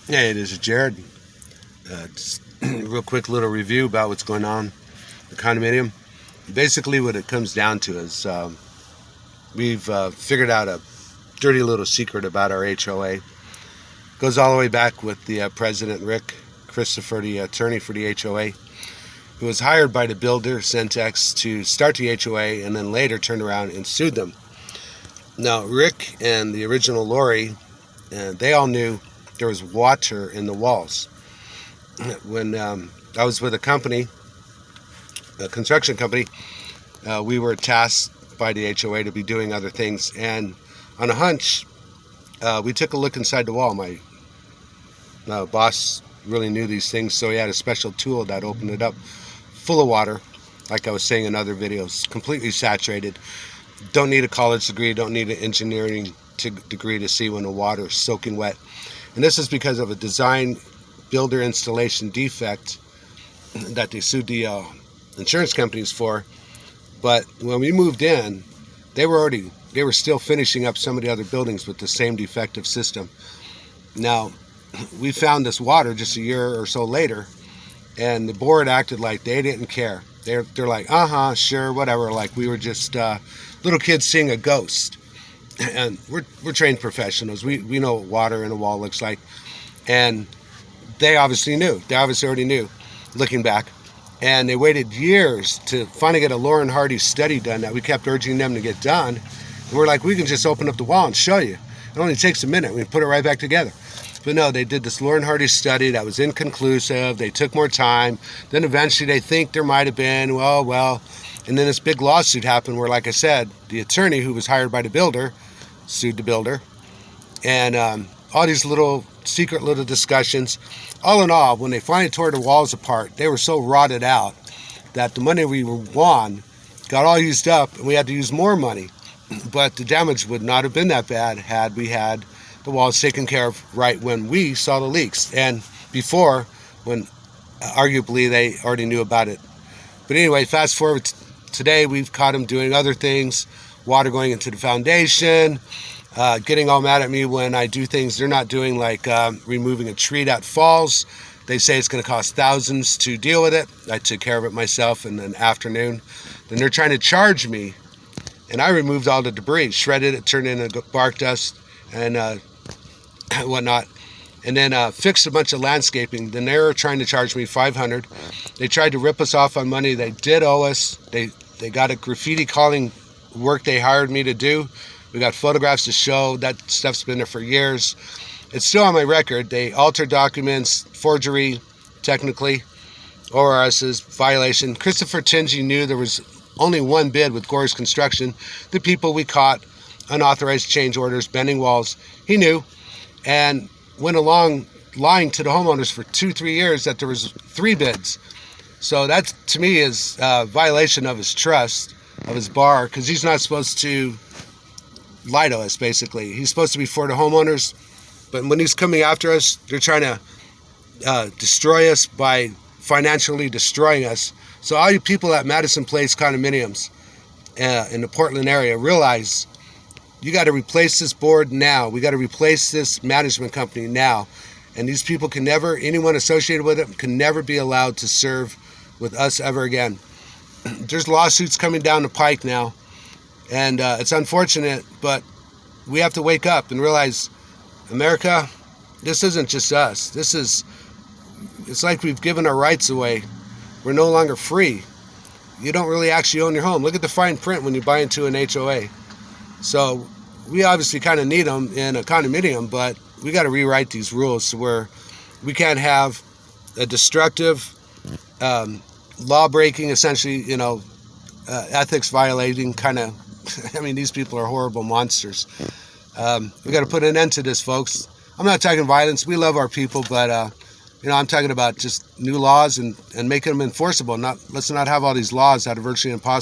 Hey, this is Jared. Just real quick little review about what's going on in the condominium. Basically, what it comes down to is we've figured out a dirty little secret about our HOA. Goes all the way back with the president, Rick Christopher, the attorney for the HOA, who was hired by the builder, Centex, to start the HOA and then later turned around and sued them. Now, Rick and the original Lori, they all knew there was water in the walls. When I was with a company, a construction company, we were tasked by the HOA to be doing other things, and on a hunch, we took a look inside the wall. My boss really knew these things, so he had a special tool that opened it up, full of water, like I was saying in other videos, completely saturated. Don't need a college degree, don't need an engineering degree to see when the water is soaking wet. And this is because of a design builder installation defect that they sued the insurance companies for. But when we moved in, they were still finishing up some of the other buildings with the same defective system. Now, we found this water just a year or so later, and the board acted like they didn't care. They're like, sure, whatever, like we were just little kids seeing a ghost. And we're trained professionals. We know what water in a wall looks like. And they obviously knew. They obviously already knew, looking back. And they waited years to finally get a Lauren Hardy study done that we kept urging them to get done. And we're like, we can just open up the wall and show you. It only takes a minute. We put it right back together. But no, they did this Lauren Hardy study that was inconclusive. They took more time. Then eventually they think there might have been, well. And then this big lawsuit happened where, like I said, the attorney who was hired by the builder sued the builder. And all these secret little discussions. All in all, when they finally tore the walls apart, they were so rotted out that the money we won got all used up, and we had to use more money. But the damage would not have been that bad had we had the walls taken care of right when we saw the leaks, and before, when arguably they already knew about it. But anyway, fast forward today, we've caught them doing other things, water going into the foundation, getting all mad at me when I do things they're not doing, like removing a tree that falls. They say it's going to cost thousands to deal with it. I took care of it myself in an afternoon. Then they're trying to charge me, and I removed all the debris, shredded it, turned it into bark dust and whatnot, and then fixed a bunch of landscaping. Then they were trying to charge me $500. They tried to rip us off on money they did owe us. They got a graffiti calling work they hired me to do. We got photographs to show. That stuff's been there for years. It's still on my record. They altered documents, forgery, technically, ORS's violation. Christopher Tingy knew there was only one bid with Gore's Construction. The people we caught, unauthorized change orders, bending walls, he knew, and went along lying to the homeowners for 2-3 years that there was 3 bids. So that, to me, is a violation of his trust, of his bar, because he's not supposed to lie to us, basically. He's supposed to be for the homeowners, but when he's coming after us, they're trying to destroy us by financially destroying us. So all you people at Madison Place condominiums in the Portland area, realize you got to replace this board now. We got to replace this management company now. And these people can never, anyone associated with it, can never be allowed to serve with us ever again. There's lawsuits coming down the pike now. And it's unfortunate, but we have to wake up and realize, America, this isn't just us. It's like we've given our rights away. We're no longer free. You don't really actually own your home. Look at the fine print when you buy into an HOA. So we obviously kind of need them in a condominium, but we got to rewrite these rules to where we can't have a destructive, law-breaking, essentially, ethics violating kind of. I mean, these people are horrible monsters. We got to put an end to this, folks. I'm not talking violence. We love our people, but I'm talking about just new laws and making them enforceable. Let's not have all these laws that are virtually impossible.